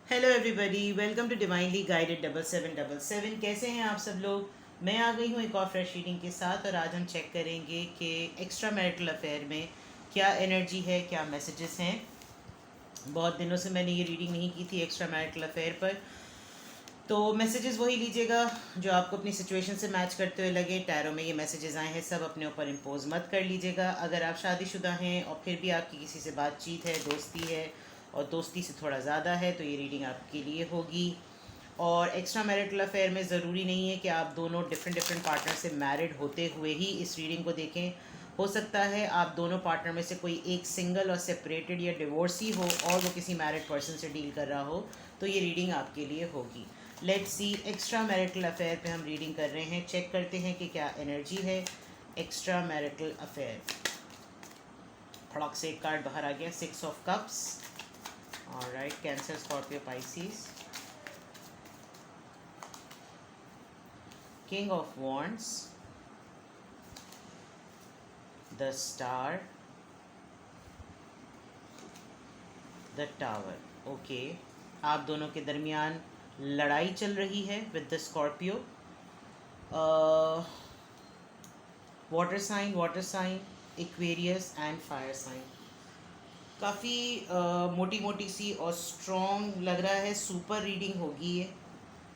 Hello everybody, welcome to divinely guided 7777। कैसे हैं आप सब लोग। मैं आ गई हूँ एक और फ्रेश रीडिंग के साथ और आज हम चेक करेंगे कि एक्स्ट्रा मैरिटल अफेयर में क्या एनर्जी है, क्या मैसेजेस हैं। बहुत दिनों से मैंने ये रीडिंग नहीं की थी एक्स्ट्रा मैरिटल अफेयर पर, तो मैसेजेस वही लीजिएगा जो आपको अपनी सिचुएशन से मैच करते हुए लगे। टैरो में ये मैसेजेस आए हैं, सब अपने ऊपर इम्पोज मत कर लीजिएगा। अगर आप शादीशुदा हैं और फिर भी आपकी किसी से बातचीत है, दोस्ती है और दोस्ती से थोड़ा ज़्यादा है, तो ये रीडिंग आपके लिए होगी। और एक्स्ट्रा मैरिटल अफेयर में ज़रूरी नहीं है कि आप दोनों डिफरेंट डिफरेंट पार्टनर से मैरिड होते हुए ही इस रीडिंग को देखें। हो सकता है आप दोनों पार्टनर में से कोई एक सिंगल और सेपरेटेड या डिवोर्सी हो और वो किसी मैरिड पर्सन से डील कर रहा हो, तो ये रीडिंग आपके लिए होगी। Let's see, extra marital affair पे हम रीडिंग कर रहे हैं। चेक करते हैं कि क्या एनर्जी है एक्स्ट्रा मैरिटल अफेयर। फड़क से एक कार्ड बाहर आ गया, 6 of cups. Alright, Cancer, Scorpio, Pisces, king of wands, the star, the tower. Okay, आप दोनों के दरमियान लड़ाई चल रही है with the Scorpio. Water sign, Aquarius and fire sign. काफ़ी मोटी मोटी सी और स्ट्रॉन्ग लग रहा है। सुपर रीडिंग होगी ये,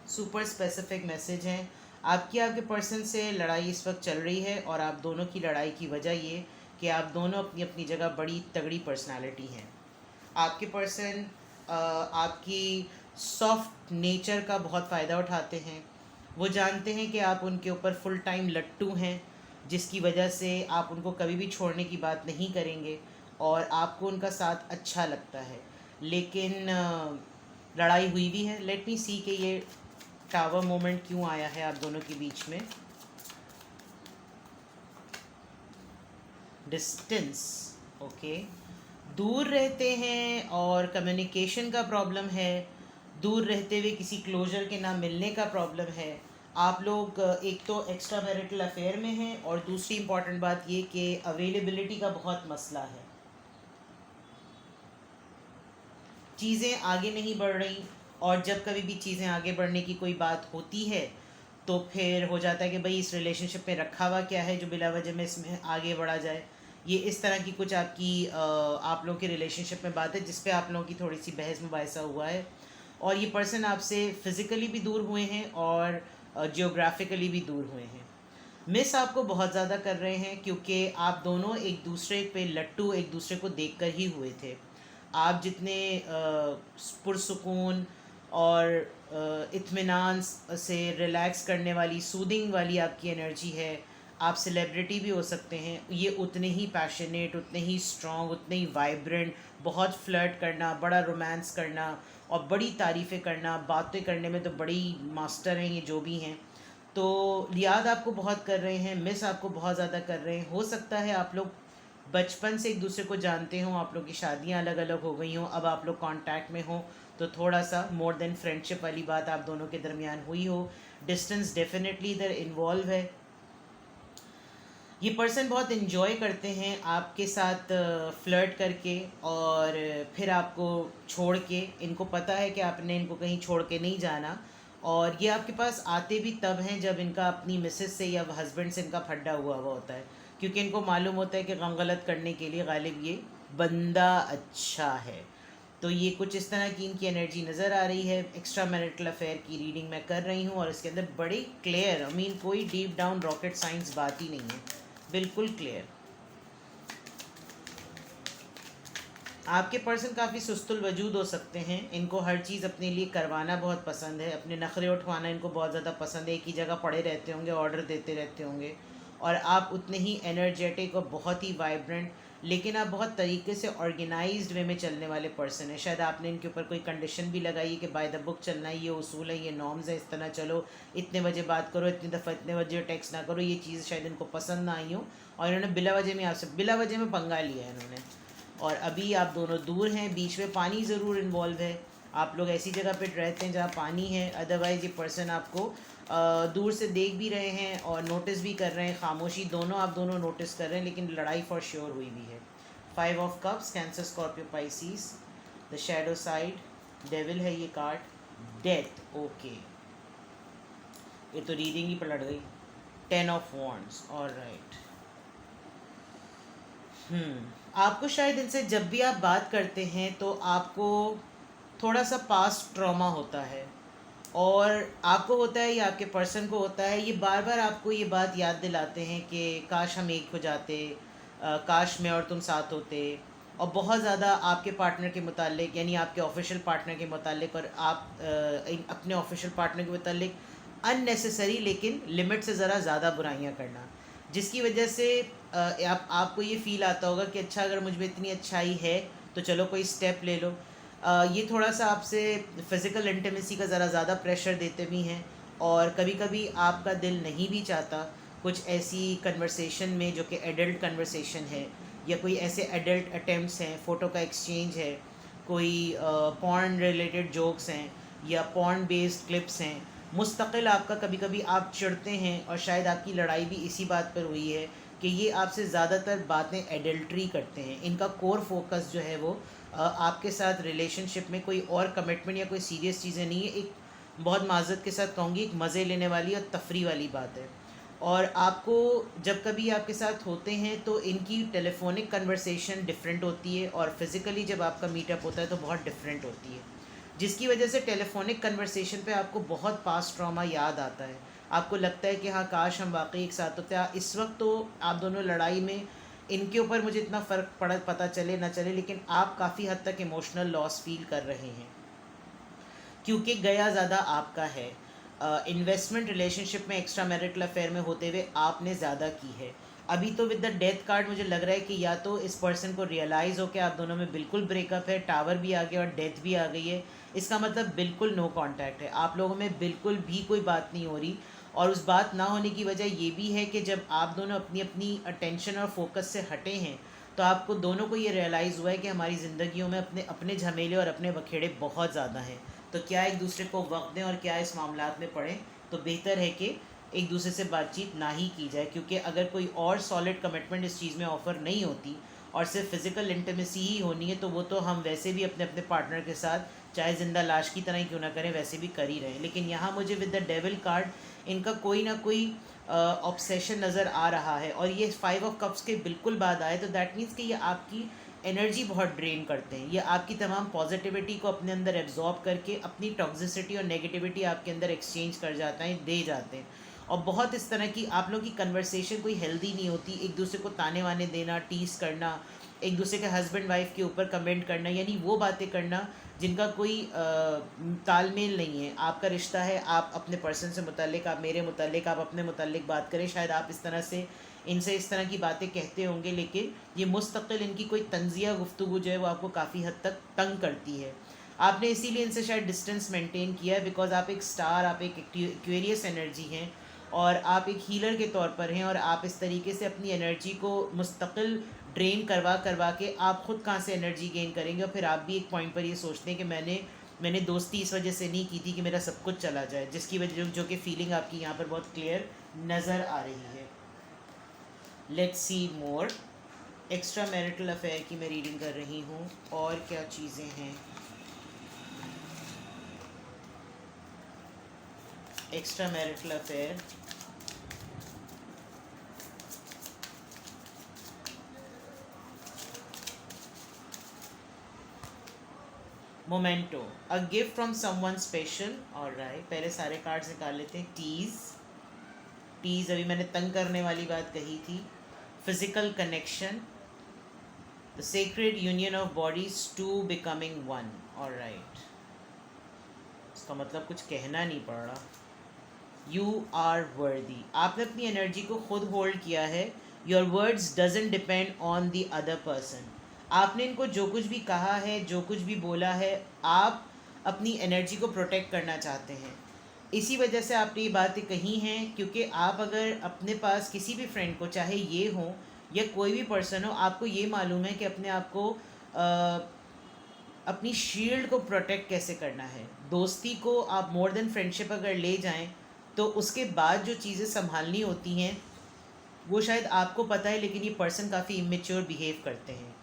सुपर स्पेसिफिक मैसेज हैं। आपके पर्सन से लड़ाई इस वक्त चल रही है और आप दोनों की लड़ाई की वजह ये कि आप दोनों अपनी अपनी जगह बड़ी तगड़ी पर्सनालिटी हैं। आपके पर्सन आपकी सॉफ्ट नेचर का बहुत फ़ायदा उठाते हैं। वो जानते हैं कि आप उनके ऊपर फुल टाइम लट्टू हैं, जिसकी वजह से आप उनको कभी भी छोड़ने की बात नहीं करेंगे और आपको उनका साथ अच्छा लगता है। लेकिन लड़ाई हुई भी है। लेट मी सी कि ये टावर मोमेंट क्यों आया है आप दोनों के बीच में। Distance, okay. दूर रहते हैं और कम्युनिकेशन का प्रॉब्लम है। दूर रहते हुए किसी क्लोजर के ना मिलने का प्रॉब्लम है। आप लोग एक तो एक्स्ट्रा मैरिटल अफेयर में हैं और दूसरी इम्पॉर्टेंट बात ये कि अवेलेबिलिटी का बहुत मसला है। चीज़ें आगे नहीं बढ़ रही और जब कभी भी चीज़ें आगे बढ़ने की कोई बात होती है तो फिर हो जाता है कि भाई इस रिलेशनशिप में रखा हुआ क्या है जो बिला वजह में इसमें आगे बढ़ा जाए। ये इस तरह की कुछ आपकी आप लोगों की रिलेशनशिप में बात है जिस पे आप लोगों की थोड़ी सी बहस मुबाहिसा हुआ है। और ये पर्सन आपसे फिज़िकली भी दूर हुए हैं और जियोग्राफिकली भी दूर हुए हैं। मिस आपको बहुत ज़्यादा कर रहे हैं क्योंकि आप दोनों एक दूसरे पे लट्टू एक दूसरे को देखकर ही हुए थे। आप जितने पुरसुकून और इत्मीनान से रिलैक्स करने वाली, सूदिंग वाली आपकी एनर्जी है। आप सेलिब्रिटी भी हो सकते हैं, ये उतने ही पैशनेट, उतने ही स्ट्रॉन्ग, उतने ही वाइब्रेंट, बहुत फ्लर्ट करना, बड़ा रोमांस करना और बड़ी तारीफ़ें करना, बातें करने में तो बड़ी मास्टर हैं ये जो भी हैं। तो याद आपको बहुत कर रहे हैं, मिस आपको बहुत ज़्यादा कर रहे हैं। हो सकता है आप लोग बचपन से एक दूसरे को जानते हों, आप लोग की शादियां अलग अलग हो गई हों, अब आप लोग कांटेक्ट में हों, तो थोड़ा सा मोर देन फ्रेंडशिप वाली बात आप दोनों के दरमियान हुई हो। डिस्टेंस डेफिनेटली इधर इन्वॉल्व है। ये पर्सन बहुत इन्जॉय करते हैं आपके साथ फ्लर्ट करके और फिर आपको छोड़ के। इनको पता है कि आपने इनको कहीं छोड़ के नहीं जाना और ये आपके पास आते भी तब हैं जब इनका अपनी मिसेस से या हस्बैंड से इनका फड्डा हुआ होता है, क्योंकि इनको मालूम होता है कि गम गलत करने के लिए गालिब ये बंदा अच्छा है। तो ये कुछ इस तरह की इनकी एनर्जी नज़र आ रही है। एक्स्ट्रा मैरिटल अफेयर की रीडिंग मैं कर रही हूँ और इसके अंदर बड़ी क्लियर, आई मीन कोई डीप डाउन रॉकेट साइंस बात ही नहीं है, बिल्कुल क्लियर। आपके पर्सन काफ़ी सुस्तुल वजूद हो सकते हैं। इनको हर चीज़ अपने लिए करवाना बहुत पसंद है, अपने नखरे उठवाना इनको बहुत ज़्यादा पसंद है। एक ही जगह पड़े रहते होंगे, ऑर्डर देते रहते होंगे और आप उतने ही एनर्जेटिक और बहुत ही वाइब्रेंट, लेकिन आप बहुत तरीके से ऑर्गेनाइज्ड वे में चलने वाले पर्सन हैं। शायद आपने इनके ऊपर कोई कंडीशन भी लगाई है कि बाय द बुक चलना है, ये उसूल है, ये नॉर्म्स है, इस तरह चलो, इतने बजे बात करो, इतनी दफ़ा इतने बजे टेक्स्ट ना करो। ये चीज़ शायद इनको पसंद ना आई हो और इन्होंने बिला वजह में आपसे बिला वजह में पंगा लिया है इन्होंने। और अभी आप दोनों दूर हैं, बीच में पानी ज़रूर इन्वॉल्व है। आप लोग ऐसी जगह पे रहते हैं जहाँ पानी है, अदरवाइज़ ये पर्सन आपको दूर से देख भी रहे हैं और नोटिस भी कर रहे हैं। खामोशी दोनों आप दोनों नोटिस कर रहे हैं, लेकिन लड़ाई फॉर श्योर हुई भी है। 5 of cups, cancer, Scorpio, Pisces, the shadow side, devil है ये कार्ड, डेथ, ओके, ये तो रीडिंग ही पलट गई। 10 ऑफ वॉन्ड्स, ऑलराइट। आपको शायद इनसे जब भी आप बात करते हैं तो आपको थोड़ा सा पास्ट ट्रॉमा होता है, और आपको होता है या आपके पर्सन को होता है, ये बार बार आपको ये बात याद दिलाते हैं कि काश हम एक हो जाते, काश मैं और तुम साथ होते। और बहुत ज़्यादा आपके पार्टनर के मुतालिक, यानी आपके ऑफिशियल पार्टनर के मुतालिक, और आप अपने ऑफिशियल पार्टनर के मुतालिक अननेसेसरी लेकिन लिमिट से ज़रा ज़्यादा बुराइयां करना, जिसकी वजह से आपको ये फ़ील आता होगा कि अच्छा, अगर मुझ में इतनी अच्छाई है तो चलो कोई स्टेप ले लो। ये थोड़ा सा आपसे फ़िज़िकल इंटीमेसी का ज़रा ज़्यादा प्रेशर देते भी हैं, और कभी कभी आपका दिल नहीं भी चाहता कुछ ऐसी कन्वर्सेशन में जो कि एडल्ट कन्वर्सेशन है, या कोई ऐसे एडल्ट अटेम्प्ट्स हैं, फ़ोटो का एक्सचेंज है, कोई पॉर्न रिलेटेड जोक्स हैं या पॉर्न बेस्ड क्लिप्स हैं। मुस्तकिल आपका कभी कभी आप चिढ़ते हैं, और शायद आपकी लड़ाई भी इसी बात पर हुई है कि ये आपसे ज़्यादातर बातें एडल्ट्री करते हैं। इनका कोर फोकस जो है वो आपके साथ रिलेशनशिप में कोई और कमिटमेंट या कोई सीरियस चीज़ें नहीं है। एक बहुत माज़रत के साथ कहूँगी, एक मज़े लेने वाली और तफरी वाली बात है। और आपको जब कभी आपके साथ होते हैं तो इनकी टेलीफोनिक कन्वर्सेशन डिफरेंट होती है, और फिज़िकली जब आपका मीटअप होता है तो बहुत डिफरेंट होती है, जिसकी वजह से टेलीफोनिक कन्वर्सेशन पे आपको बहुत पास्ट ट्रॉमा याद आता है। आपको लगता है कि हाँ, काश हम वाकई एक साथ होते। इस वक्त तो आप दोनों लड़ाई में, इनके ऊपर मुझे इतना फ़र्क पता चले ना चले, लेकिन आप काफ़ी हद तक इमोशनल लॉस फील कर रहे हैं, क्योंकि गया ज़्यादा आपका है। इन्वेस्टमेंट रिलेशनशिप में, एक्स्ट्रा मैरिटल अफेयर में होते हुए आपने ज़्यादा की है। अभी तो विद द डेथ कार्ड मुझे लग रहा है कि या तो इस पर्सन को रियलाइज़ हो कि आप दोनों में बिल्कुल ब्रेकअप है, टावर भी आ गया और डेथ भी आ गई है, इसका मतलब बिल्कुल नो कांटेक्ट है, आप लोगों में बिल्कुल भी कोई बात नहीं हो रही। और उस बात ना होने की वजह ये भी है कि जब आप दोनों अपनी अपनी अटेंशन और फोकस से हटे हैं, तो आपको दोनों को ये रियलाइज़ हुआ है कि हमारी ज़िंदगियों में अपने अपने झमेले और अपने बखेड़े बहुत ज़्यादा हैं। तो क्या एक दूसरे को वक्त दें, और क्या इस मामलात में पड़ें, तो बेहतर है कि एक दूसरे से बातचीत ना ही की जाए। क्योंकि अगर कोई और सॉलिड कमिटमेंट इस चीज़ में ऑफ़र नहीं होती और सिर्फ फिज़िकल इंटीमेसी ही होनी है, तो वो तो हम वैसे भी अपने अपने पार्टनर के साथ चाहे ज़िंदा लाश की तरह ही क्यों ना करें, वैसे भी कर ही रहे हैं। लेकिन यहाँ मुझे विद द डेविल कार्ड इनका कोई ना कोई ऑब्सेशन नज़र आ रहा है, और ये 5 ऑफ कप्स के बिल्कुल बाद आए, तो दैट मीन्स कि ये आपकी एनर्जी बहुत ड्रेन करते हैं। ये आपकी तमाम पॉजिटिविटी को अपने अंदर एब्जॉर्ब करके अपनी टॉक्सिसिटी और नेगेटिविटी आपके अंदर एक्सचेंज कर जाते हैं, दे जाते हैं। और बहुत इस तरह की आप लोगों की कन्वर्सेशन कोई हेल्दी नहीं होती, एक दूसरे को ताने वाने देना, टीस करना, एक दूसरे के हस्बैंड वाइफ के ऊपर कमेंट करना, यानी वो बातें करना जिनका कोई तालमेल नहीं है। आपका रिश्ता है, आप अपने पर्सन से मुताल्लिक, आप मेरे मुताल्लिक, आप अपने मुताल्लिक बात करें, शायद आप इस तरह से इनसे इस तरह की बातें कहते होंगे, लेकिन ये मुस्तकिल इनकी कोई तंजिया गुफ्तगू जो है वो आपको काफ़ी हद तक तंग करती है। आपने इसीलिए इनसे शायद डिस्टेंस मेंटेन किया है, बिकॉज आप एक स्टार, आप एक एक्वेरियस एनर्जी हैं, और आप एक हीलर के तौर पर हैं, और आप इस तरीके से अपनी एनर्जी को मुस्तकिल ड्रेन करवा करवा के आप ख़ुद कहाँ से एनर्जी गेन करेंगे। और फिर आप भी एक पॉइंट पर ये सोचते हैं कि मैंने दोस्ती इस वजह से नहीं की थी कि मेरा सब कुछ चला जाए, जिसकी वजह जो कि फीलिंग आपकी यहाँ पर बहुत क्लियर नज़र आ रही है। Let's see more. Extra marital affair की मैं रीडिंग कर रही हूँ, और क्या चीज़ें हैं। Extra marital affair, memento, a gift from someone special. Alright, पहले सारे कार्ड्स निकाल लेते हैं। टीज अभी मैंने तंग करने वाली बात कही थी। Physical connection, the sacred union of bodies to becoming one. Alright, इसका मतलब कुछ कहना नहीं पड़ रहा। यू आर वर्दी, आपने अपनी एनर्जी को खुद होल्ड किया है। Your words doesn't depend on the other person. आपने इनको जो कुछ भी कहा है, जो कुछ भी बोला है, आप अपनी एनर्जी को प्रोटेक्ट करना चाहते हैं। इसी वजह से आपने ये बातें कही हैं, क्योंकि आप अगर अपने पास किसी भी फ्रेंड को, चाहे ये हो या कोई भी पर्सन हो, आपको ये मालूम है कि अपने आप को अपनी शील्ड को प्रोटेक्ट कैसे करना है। दोस्ती को आप मोर देन फ्रेंडशिप अगर ले जाएं, तो उसके बाद जो चीज़ें संभालनी होती हैं वो शायद आपको पता है, लेकिन ये पर्सन काफ़ी इमेच्योर बिहेव करते हैं,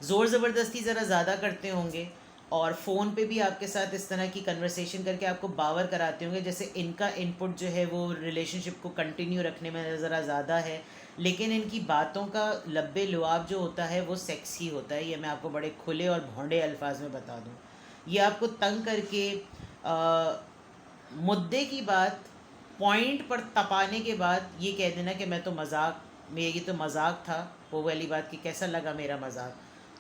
ज़ोर ज़बरदस्ती ज़रा ज़्यादा करते होंगे, और फ़ोन पे भी आपके साथ इस तरह की कन्वर्सेशन करके आपको बावर कराते होंगे जैसे इनका इनपुट जो है वो रिलेशनशिप को कंटिन्यू रखने में ज़रा ज़्यादा है, लेकिन इनकी बातों का लब्बे लुआब जो होता है वो सेक्सी होता है। ये मैं आपको बड़े खुले और भोंडे अल्फाज में बता दूँ। ये आपको तंग करके मुद्दे की बात पॉइंट पर तपाने के बाद ये कह देना कि मैं तो मजाक में, ये तो मजाक था, वो वाली बात कि कैसा लगा मेरा मजाक।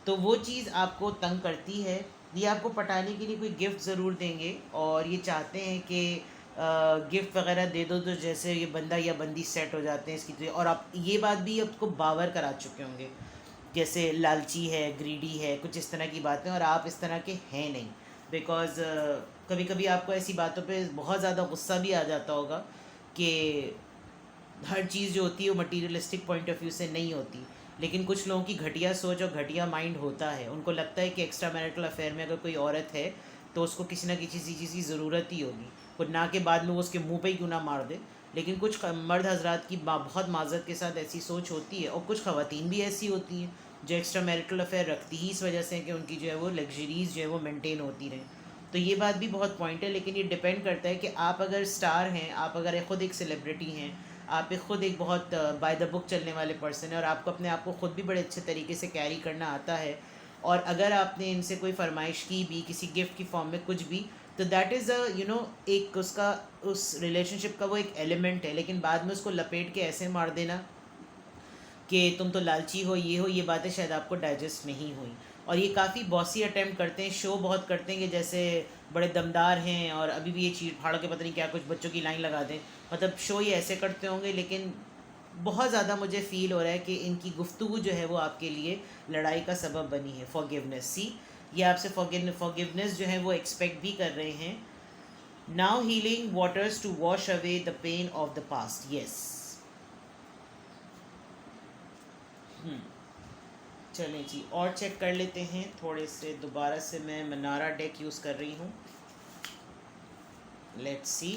तो वो चीज़ आपको तंग करती है। ये आपको पटाने के लिए कोई गिफ्ट ज़रूर देंगे और ये चाहते हैं कि गिफ्ट वगैरह दे दो तो जैसे ये बंदा या बंदी सेट हो जाते हैं इसकी तो। और आप ये बात भी आपको बावर करा चुके होंगे जैसे लालची है, ग्रीडी है, कुछ इस तरह की बातें, और आप इस तरह के हैं नहीं। बिकॉज़ कभी कभी आपको ऐसी बातों पे बहुत ज़्यादा गुस्सा भी आ जाता होगा कि हर चीज़ जो होती है वो मटीरियलिस्टिक पॉइंट ऑफ व्यू से नहीं होती। लेकिन कुछ लोगों की घटिया सोच और घटिया माइंड होता है, उनको लगता है कि एक्स्ट्रा मैरिटल अफेयर में अगर कोई औरत है तो उसको किसी ना किसी चीज़ की ज़रूरत ही होगी, कुछ ना के बाद में वो उसके मुंह पे ही क्यों ना मार दे। लेकिन कुछ मर्द हजरात की बहुत माजरत के साथ ऐसी सोच होती है, और कुछ ख़वातीन भी ऐसी होती हैं जो एक्स्ट्रा मैरिटल अफेयर रखती ही इस वजह से कि उनकी जो है वो लग्जरीज़ जो है वो मेंटेन होती रहें। तो ये बात भी बहुत पॉइंट है। लेकिन ये डिपेंड करता है कि आप अगर स्टार हैं, आप अगर ख़ुद एक सेलिब्रिटी हैं, आप एक ख़ुद एक बहुत बाय द बुक चलने वाले पर्सन है और आपको अपने आप को ख़ुद भी बड़े अच्छे तरीके से कैरी करना आता है, और अगर आपने इनसे कोई फरमाइश की भी किसी गिफ्ट की फॉर्म में कुछ भी, तो दैट इज़ एक उसका उस रिलेशनशिप का वो एक एलिमेंट है। लेकिन बाद में उसको लपेट के ऐसे मार देना कि तुम तो लालची हो, ये बातें शायद आपको डाइजेस्ट नहीं हुई। और ये काफ़ी बॉसी अटैम्प्ट करते हैं, शो बहुत करते हैं कि जैसे बड़े दमदार हैं और अभी भी ये चीड़ फाड़ के पता नहीं क्या कुछ बच्चों की लाइन लगा दें, मतलब शो ये ऐसे करते होंगे। लेकिन बहुत ज़्यादा मुझे फ़ील हो रहा है कि इनकी गुफ्तगू जो है वो आपके लिए लड़ाई का सबब बनी है। फॉरगिवनेस, सी ये आपसे फॉरगिवनेस जो है वो एक्सपेक्ट भी कर रहे हैं। Now healing waters to wash away the pain of the past, yes. चलें जी, और चेक कर लेते हैं थोड़े से। दोबारा से मैं मनारा डेक यूज़ कर रही हूँ। Let's see,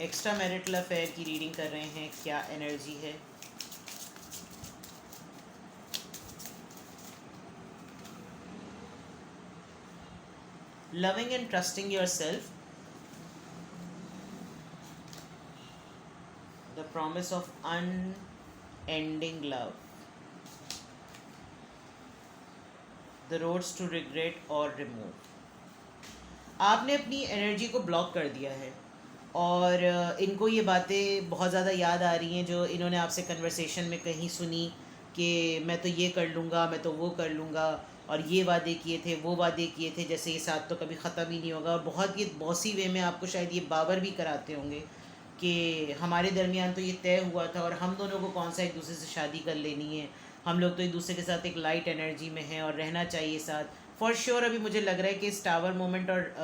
extra marital affair की रीडिंग कर रहे हैं, क्या एनर्जी है। Loving and trusting your self, the promise of unending love, the roads to regret or remove। आपने अपनी एनर्जी को ब्लॉक कर दिया है और इनको ये बातें बहुत ज़्यादा याद आ रही हैं जो इन्होंने आपसे कन्वर्सेशन में कहीं सुनी कि मैं तो ये कर लूँगा, मैं तो वो कर लूँगा, और ये वादे किए थे, वो वादे किए थे, जैसे ये साथ तो कभी ख़त्म ही नहीं होगा। और बहुत ये बॉसी वे में आपको शायद ये बावर भी कराते होंगे कि हमारे दरमियान तो ये तय हुआ था और हम दोनों को कौन सा एक दूसरे से शादी कर लेनी है, हम लोग तो एक दूसरे के साथ एक लाइट एनर्जी में हैं और रहना चाहिए साथ। फॉर श्योर अभी मुझे लग रहा है कि इस टावर मोमेंट और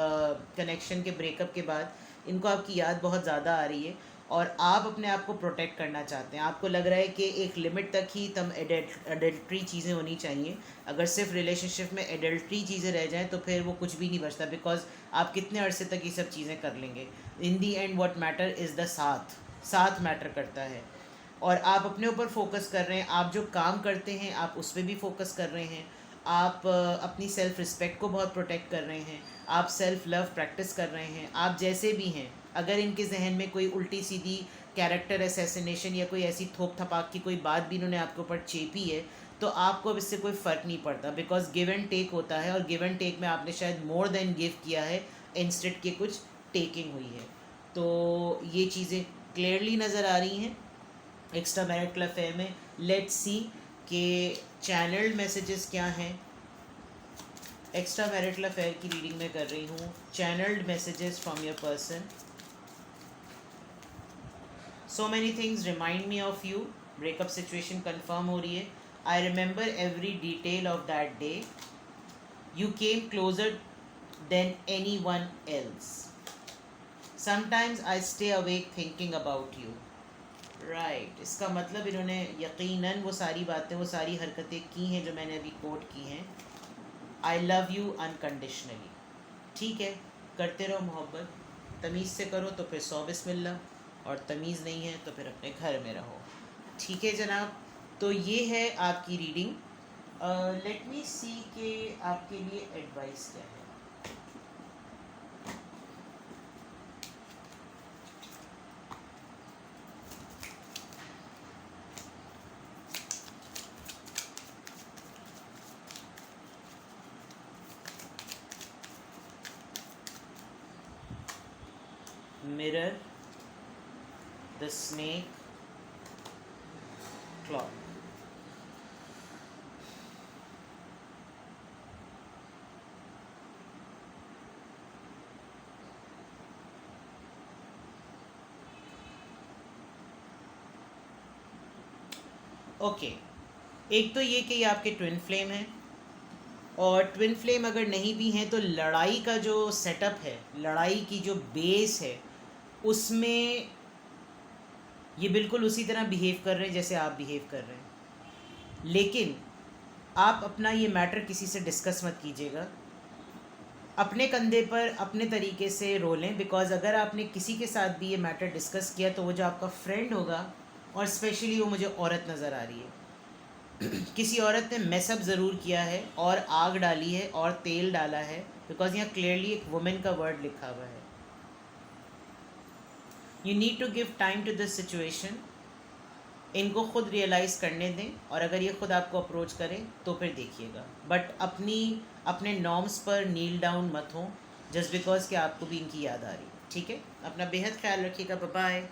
कनेक्शन के ब्रेकअप के बाद इनको आपकी याद बहुत ज़्यादा आ रही है और आप अपने आप को प्रोटेक्ट करना चाहते हैं। आपको लग रहा है कि एक लिमिट तक ही तम एडल्ट्री चीज़ें होनी चाहिए। अगर सिर्फ रिलेशनशिप में एडल्ट्री चीज़ें रह जाएं तो फिर वो कुछ भी नहीं बचता, बिकॉज आप कितने अरसे तक ये सब चीज़ें कर लेंगे। In the end what matter is the साथ मैटर करता है। और आप अपने ऊपर फोकस कर रहे हैं, आप जो काम करते हैं आप उस पर भी फोकस कर रहे हैं, आप अपनी सेल्फ़ रिस्पेक्ट को बहुत प्रोटेक्ट कर रहे हैं, आप सेल्फ़ लव प्रैक्टिस कर रहे हैं। आप जैसे भी हैं, अगर इनके जहन में कोई उल्टी सीधी कैरेक्टर असैसिनेशन या कोई ऐसी थोप थपाक की कोई बात भी इन्होंने आपके ऊपर चेपी है तो आपको अब इससे कोई फ़र्क नहीं पड़ता, बिकॉज गिव एंड टेक होता है और गिव एंड टेक में आपने शायद मोर देन गिव किया है, इंस्टेड के कुछ टेकिंग हुई है। तो ये चीज़ें क्लियरली नज़र आ रही हैं एक्स्ट्रा मैरिटल अफेयर में। लेट्स सी कि चैनल्ड मैसेजेस क्या हैं। एक्स्ट्रा मैरिटल अफेयर की रीडिंग में कर रही हूँ। Channelled messages from your person. So many things remind me of you. Breakup situation confirm हो रही है। I remember every detail of that day. You came closure then any one else. Sometimes I stay awake thinking about you. Right, इसका मतलब इन्होंने यकीनन वो सारी बातें, वो सारी हरकतें की हैं जो मैंने अभी कोट की हैं। I love you unconditionally. ठीक है, करते रहो मोहब्बत, तमीज़ से करो तो फिर 100 बिस्मिल्लाह, और तमीज़ नहीं है तो फिर अपने घर में रहो। ठीक है जनाब, तो ये है आपकी रीडिंग। लेट मी सी कि आपके लिए एडवाइस क्या है. Mirror, the snake, clock. Okay, एक तो ये कि ये आपके ट्विन फ्लेम हैं, और ट्विन फ्लेम अगर नहीं भी हैं तो लड़ाई का जो सेटअप है, लड़ाई की जो बेस है, उसमें ये बिल्कुल उसी तरह बिहेव कर रहे हैं जैसे आप बिहेव कर रहे हैं. लेकिन आप अपना ये मैटर किसी से डिस्कस मत कीजिएगा, अपने कंधे पर अपने तरीके से रो लें. बिकॉज़ अगर आपने किसी के साथ भी ये मैटर डिस्कस किया तो वो जो आपका फ्रेंड होगा, और स्पेशली वो मुझे औरत नज़र आ रही है, किसी औरत ने मेसअप ज़रूर किया है और आग डाली है और तेल डाला है. बिकॉज यहाँ क्लियरली एक वुमेन का वर्ड लिखा हुआ है. You need to give time to this situation. इनको खुद रियलाइज़ करने दें, और अगर ये खुद आपको अप्रोच करें तो फिर देखिएगा. बट अपने नॉर्म्स पर नील डाउन मत हो जस्ट बिकॉज कि आपको भी इनकी याद आ रही है. ठीक है, अपना बेहद ख्याल रखिएगा. Bye bye.